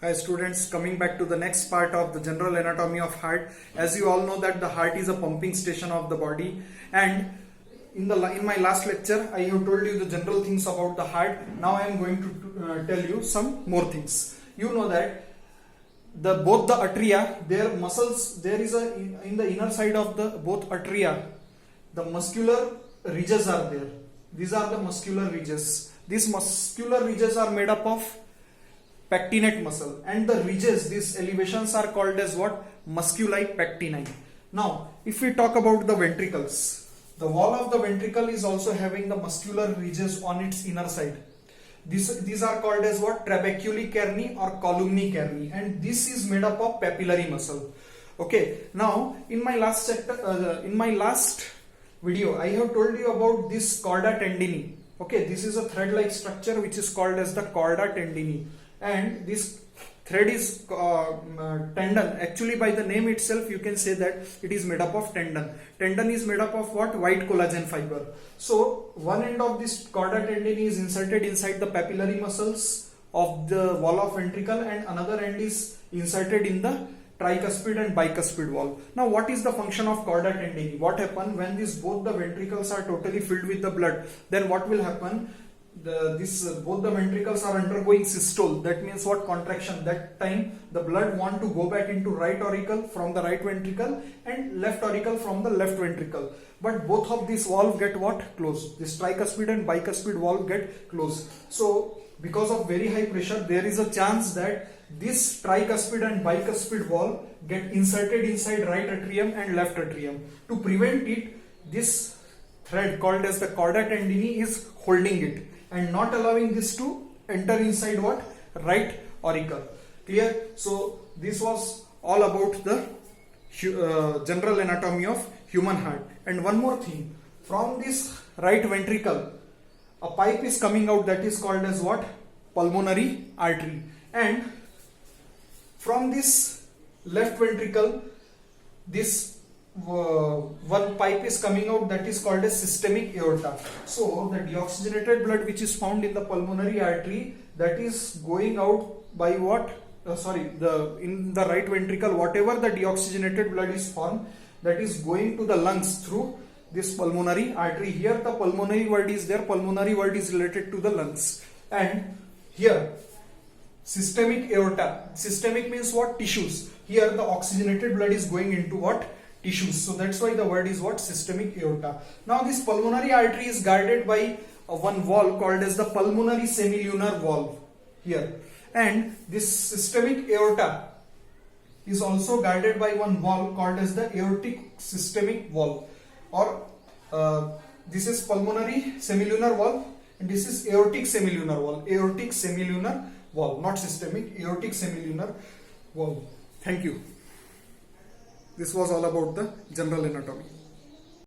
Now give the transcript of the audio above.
Hi students, coming back to the next part of the general anatomy of heart. As you all know that the heart is a pumping station of the body, and in my last lecture I have told you the general things about the heart. Now I am going to tell you some more things. You know that both the atria, their muscles, there is a in the inner side of the both atria, the muscular ridges are there. These are the muscular ridges. These muscular ridges are made up of pectinate muscle, and the ridges, these elevations are called as what? Musculi pectini. Now if we talk about the ventricles, the wall of the ventricle is also having the muscular ridges on its inner side. These are called as what? Trabeculi carni or columni carni, and this is made up of papillary muscle. Okay, now in my last chapter, in my last video I have told you about this chorda tendini. Okay, this is a thread like structure which is called as the chorda tendini, and this thread is tendon. Actually by the name itself you can say that it is made up of tendon. Tendon is made up of what? White collagen fiber. So one end of this chorda tendini is inserted inside the papillary muscles of the wall of ventricle, and another end is inserted in the tricuspid and bicuspid wall. Now what is the function of chorda tendini? What happens when both the ventricles are totally filled with the blood? Then what will happen? Both the ventricles are undergoing systole. That means what? Contraction. That time the blood want to go back into right auricle from the right ventricle and left auricle from the left ventricle. But both of these valve get what? Closed. This tricuspid and bicuspid valve get closed. So because of very high pressure, there is a chance that this tricuspid and bicuspid valve get inserted inside right atrium and left atrium. To prevent it, this thread called as the chorda tendini is holding it and not allowing this to enter inside what? Right auricle. Clear? So this was all about the general anatomy of human heart. And one more thing, from this right ventricle a pipe is coming out, that is called as what? Pulmonary artery. And from this left ventricle, this one pipe is coming out, that is called as systemic aorta. So the deoxygenated blood which is found in the pulmonary artery, that is going out by what? In the right ventricle, whatever the deoxygenated blood is formed, that is going to the lungs through this pulmonary artery. Here the pulmonary word is there. Pulmonary word is related to the lungs. And here systemic aorta. Systemic means what? Tissues. Here the oxygenated blood is going into what? Tissues. So that's why the word is what? Systemic aorta. Now this pulmonary artery is guarded by one valve called as the pulmonary semilunar valve here. And this systemic aorta is also guarded by one valve called as the aortic systemic valve, or this is pulmonary semilunar valve and this is aortic semilunar valve. Aortic semilunar valve, not systemic, aortic semilunar valve. Thank you. This was all about the general anatomy.